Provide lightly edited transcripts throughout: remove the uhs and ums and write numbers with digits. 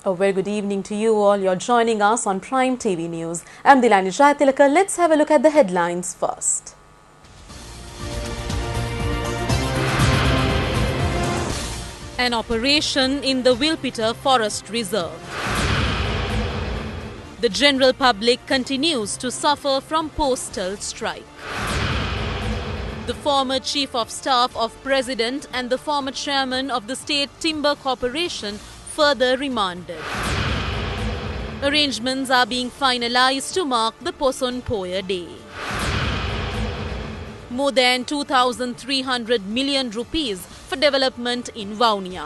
A very good evening to you all. You're joining us on Prime TV News. I'm Dilani Jayatilaka. Let's have a look at the headlines first. An operation in the Wilpita Forest Reserve. The general public continues to suffer from postal strike. The former Chief of Staff of President and the former Chairman of the State Timber Corporation further remanded. Arrangements are being finalized to mark the Poson Poya Day. More than 2,300 million rupees for development in Vaunia.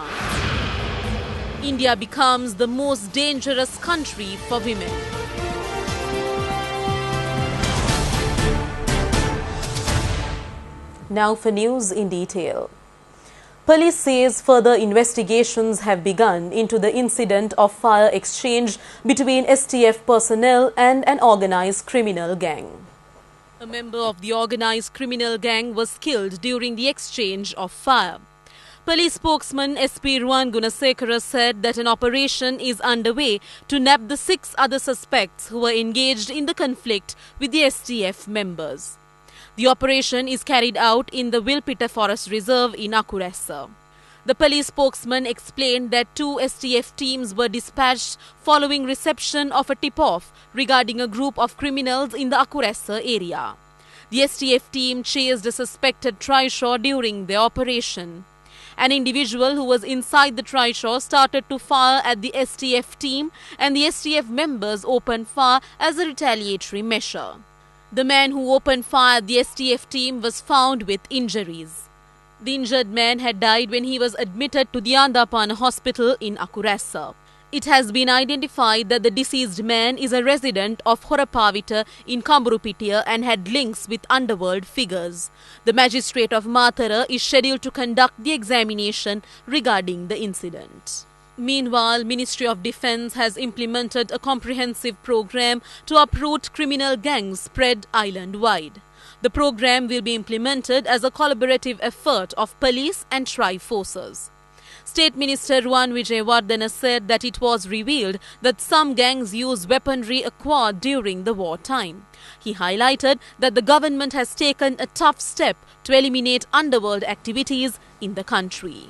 India becomes the most dangerous country for women. Now for news in detail. Police says further investigations have begun into the incident of fire exchange between STF personnel and an organized criminal gang. A member of the organized criminal gang was killed during the exchange of fire. Police spokesman SP Ruan Gunasekara said that an operation is underway to nab the 6 other suspects who were engaged in the conflict with the STF members. The operation is carried out in the Wilpita Forest Reserve in Akuressa. The police spokesman explained that 2 STF teams were dispatched following reception of a tip-off regarding a group of criminals in the Akuressa area. The STF team chased a suspected trishaw during the operation. An individual who was inside the trishaw started to fire at the STF team, and the STF members opened fire as a retaliatory measure. The man who opened fire at the STF team was found with injuries. The injured man had died when he was admitted to the Andapana hospital in Akuressa. It has been identified that the deceased man is a resident of Horapavita in Kamburupitiya and had links with underworld figures. The magistrate of Matara is scheduled to conduct the examination regarding the incident. Meanwhile, Ministry of Defence has implemented a comprehensive program to uproot criminal gangs spread island-wide. The program will be implemented as a collaborative effort of police and tri-forces. State Minister Ruan Wijewardena said that it was revealed that some gangs use weaponry acquired during the wartime. He highlighted that the government has taken a tough step to eliminate underworld activities in the country.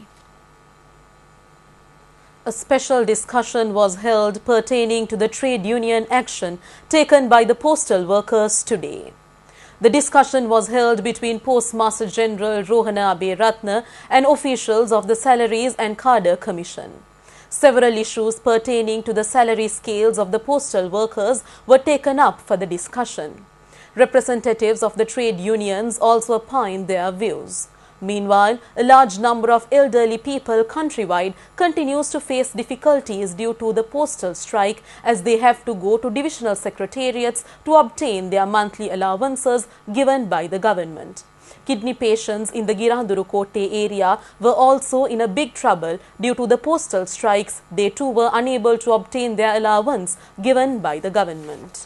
A special discussion was held pertaining to the trade union action taken by the postal workers today. The discussion was held between Postmaster General Rohana Aberatna and officials of the Salaries and Cadre Commission. Several issues pertaining to the salary scales of the postal workers were taken up for the discussion. Representatives of the trade unions also opined their views. Meanwhile, a large number of elderly people countrywide continues to face difficulties due to the postal strike, as they have to go to divisional secretariats to obtain their monthly allowances given by the government. Kidney patients in the Girandurukotte area were also in a big trouble due to the postal strikes. They too were unable to obtain their allowance given by the government.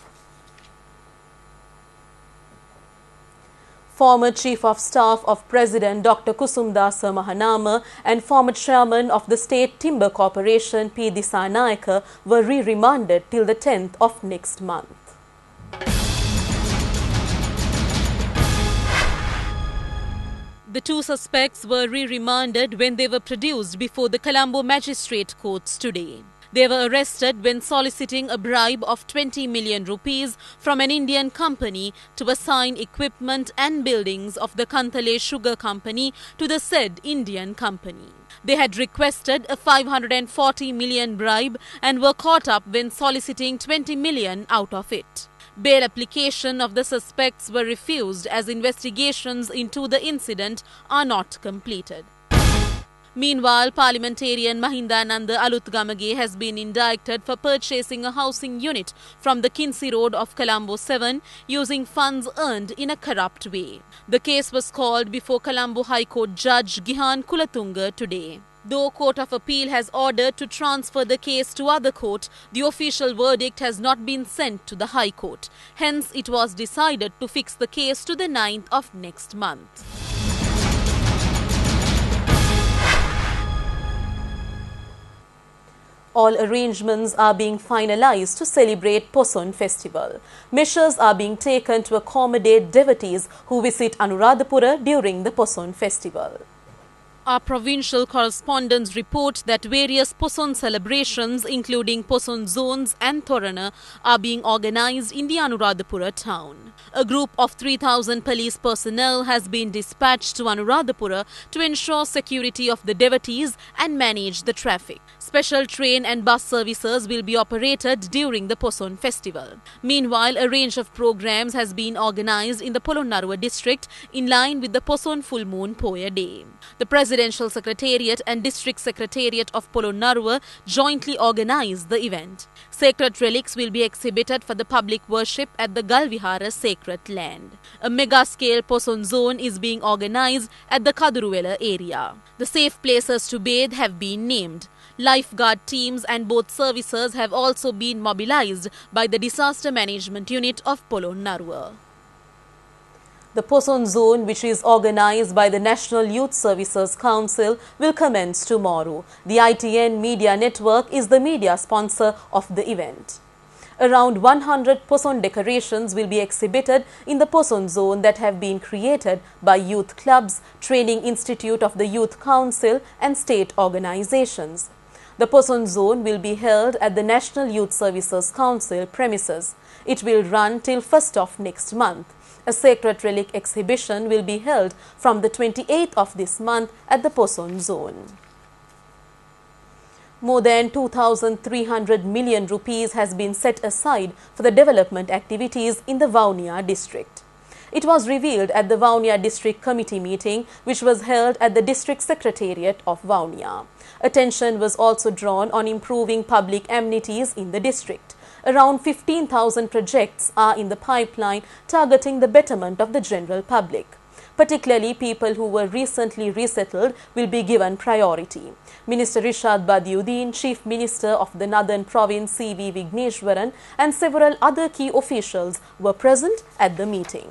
Former Chief of Staff of President Dr. Kusumdasa Mahanama and former Chairman of the State Timber Corporation P. Disanayaka were remanded till the 10th of next month. The 2 suspects were remanded when they were produced before the Colombo Magistrate Courts today. They were arrested when soliciting a bribe of 20 million rupees from an Indian company to assign equipment and buildings of the Kantale Sugar Company to the said Indian company. They had requested a 540 million bribe and were caught up when soliciting 20 million out of it. Bail application of the suspects were refused as investigations into the incident are not completed. Meanwhile, parliamentarian Mahindananda Alutgamage has been indicted for purchasing a housing unit from the Kinsey Road of Colombo 7 using funds earned in a corrupt way. The case was called before Colombo High Court Judge Gihan Kulatunga today. Though Court of Appeal has ordered to transfer the case to other court, the official verdict has not been sent to the High Court. Hence, it was decided to fix the case to the 9th of next month. All arrangements are being finalized to celebrate Poson festival. Measures are being taken to accommodate devotees who visit Anuradhapura during the Poson festival. Our provincial correspondents report that various Poson celebrations, including Poson zones and Torana, are being organized in the Anuradhapura town. A group of 3,000 police personnel has been dispatched to Anuradhapura to ensure security of the devotees and manage the traffic. Special train and bus services will be operated during the Poson festival. Meanwhile, a range of programs has been organized in the Polonnarua district in line with the Poson full moon Poya day. The Presidential Secretariat and District Secretariat of Polonnarua jointly organized the event. Sacred relics will be exhibited for the public worship at the Galvihara sacred land. A mega-scale Poson zone is being organized at the Kaduruvela area. The safe places to bathe have been named. Lifeguard teams and boat services have also been mobilized by the Disaster Management Unit of Polonnarua. The Poson zone, which is organized by the National Youth Services Council, will commence tomorrow. The ITN Media Network is the media sponsor of the event. Around 100 Poson decorations will be exhibited in the Poson zone that have been created by youth clubs, Training Institute of the Youth Council and state organizations. The Poson zone will be held at the National Youth Services Council premises. It will run till 1st of next month. A sacred relic exhibition will be held from the 28th of this month at the Poson zone. More than 2,300 million rupees has been set aside for the development activities in the Vaunia district. It was revealed at the Vaunia District Committee meeting, which was held at the District Secretariat of Vaunia. Attention was also drawn on improving public amenities in the district. Around 15,000 projects are in the pipeline targeting the betterment of the general public. Particularly, people who were recently resettled will be given priority. Minister Rishad Badiuddin, Chief Minister of the Northern Province C.V. Vigneshwaran and several other key officials were present at the meeting.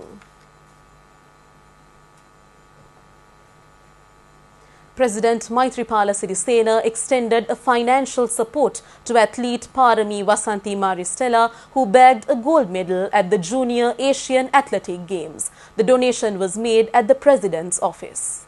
President Maithripala Sirisena extended a financial support to athlete Parami Vasanthi Maristella, who bagged a gold medal at the Junior Asian Athletic Games. The donation was made at the President's office.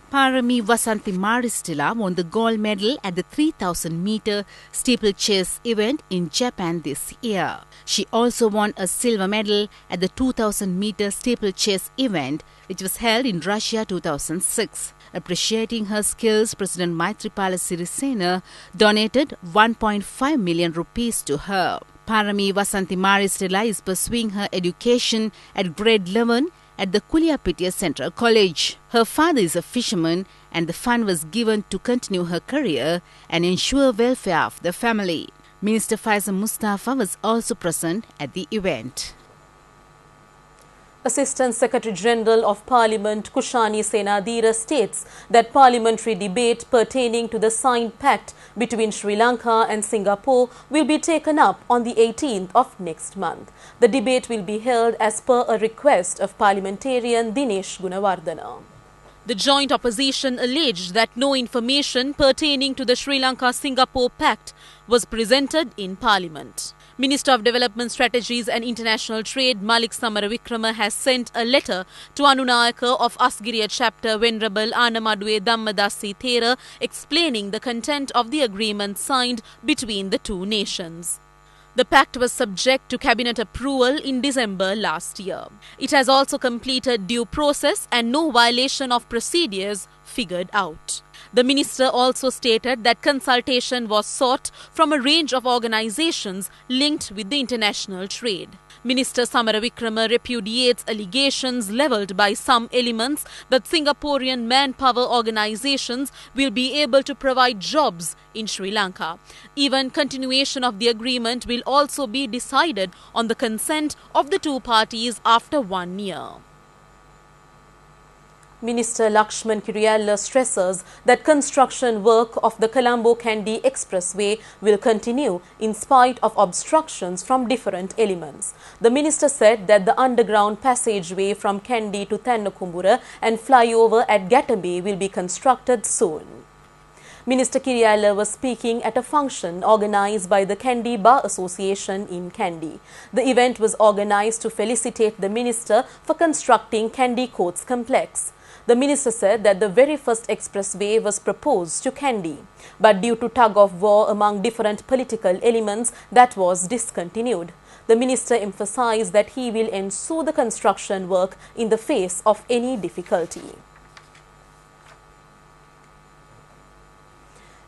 Parami Vasanthi Maristella won the gold medal at the 3,000-meter steeplechase event in Japan this year. She also won a silver medal at the 2,000-meter steeplechase event, which was held in Russia 2006. Appreciating her skills, President Maithripala Sirisena donated 1.5 million rupees to her. Parami Vasanthi Maristella is pursuing her education at grade 11 at the Kuliapitiya Central College. Her father is a fisherman and the fund was given to continue her career and ensure welfare of the family. Minister Faisal Mustafa was also present at the event. Assistant Secretary General of Parliament Kushani Senadira states that parliamentary debate pertaining to the signed pact between Sri Lanka and Singapore will be taken up on the 18th of next month. The debate will be held as per a request of parliamentarian Dinesh Gunawardena. The joint opposition alleged that no information pertaining to the Sri Lanka-Singapore Pact was presented in Parliament. Minister of Development Strategies and International Trade Malik Samaravikrama has sent a letter to Anunayaka of Asgiriya chapter Venerable Anamadwe Dhammadasi Thera explaining the content of the agreement signed between the two nations. The pact was subject to cabinet approval in December last year. It has also completed due process and no violation of procedures figured out. The minister also stated that consultation was sought from a range of organizations linked with the international trade. Minister Samaravikrama repudiates allegations levelled by some elements that Singaporean manpower organizations will be able to provide jobs in Sri Lanka. Even continuation of the agreement will also be decided on the consent of the two parties after 1 year. Minister Lakshman Kiriyalla stresses that construction work of the Colombo-Kandy Expressway will continue in spite of obstructions from different elements. The minister said that the underground passageway from Kandy to Tannakumbura and flyover at Gattambe will be constructed soon. Minister Kiriaila was speaking at a function organized by the Kandy Bar Association in Kandy. The event was organized to felicitate the minister for constructing Kandy Courts Complex. The minister said that the very first expressway was proposed to Kandy, but due to tug of war among different political elements, that was discontinued. The minister emphasized that he will ensure the construction work in the face of any difficulty.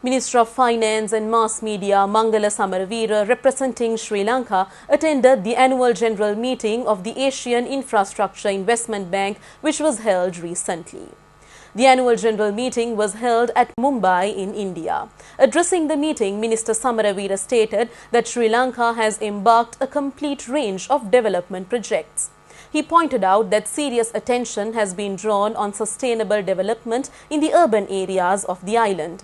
Minister of Finance and Mass Media Mangala Samaravira, representing Sri Lanka, attended the annual general meeting of the Asian Infrastructure Investment Bank, which was held recently. The annual general meeting was held at Mumbai in India. Addressing the meeting, Minister Samaravira stated that Sri Lanka has embarked a complete range of development projects. He pointed out that serious attention has been drawn on sustainable development in the urban areas of the island.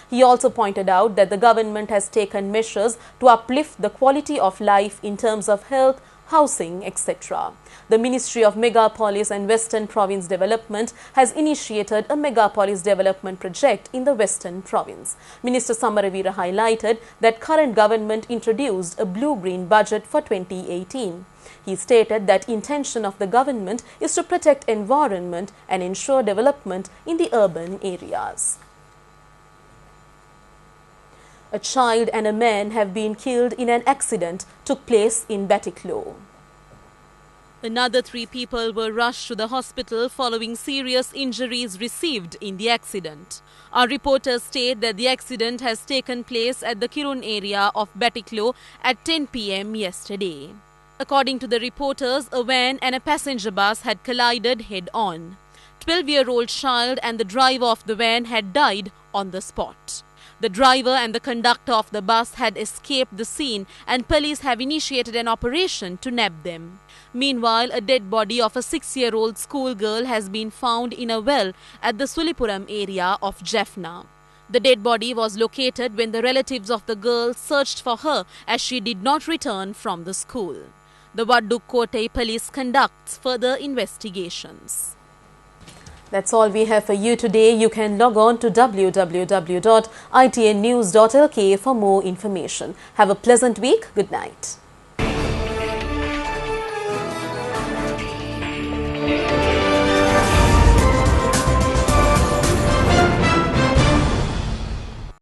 He also pointed out that the government has taken measures to uplift the quality of life in terms of health, housing, etc. The Ministry of Megapolis and Western Province Development has initiated a Megapolis development project in the Western Province. Minister Samaravira highlighted that current government introduced a blue-green budget for 2018. He stated that intention of the government is to protect environment and ensure development in the urban areas. A child and a man have been killed in an accident took place in Batticaloa. Another 3 people were rushed to the hospital following serious injuries received in the accident. Our reporters state that the accident has taken place at the Kirun area of Batticaloa at 10 p.m. yesterday. According to the reporters, a van and a passenger bus had collided head-on. 12-year-old child and the driver of the van had died on the spot. The driver and the conductor of the bus had escaped the scene and police have initiated an operation to nab them. Meanwhile, a dead body of a 6-year-old schoolgirl has been found in a well at the Sulipuram area of Jaffna. The dead body was located when the relatives of the girl searched for her as she did not return from the school. The Waddukkottai police conducts further investigations. That's all we have for you today. You can log on to www.itnnews.lk for more information. Have a pleasant week. Good night.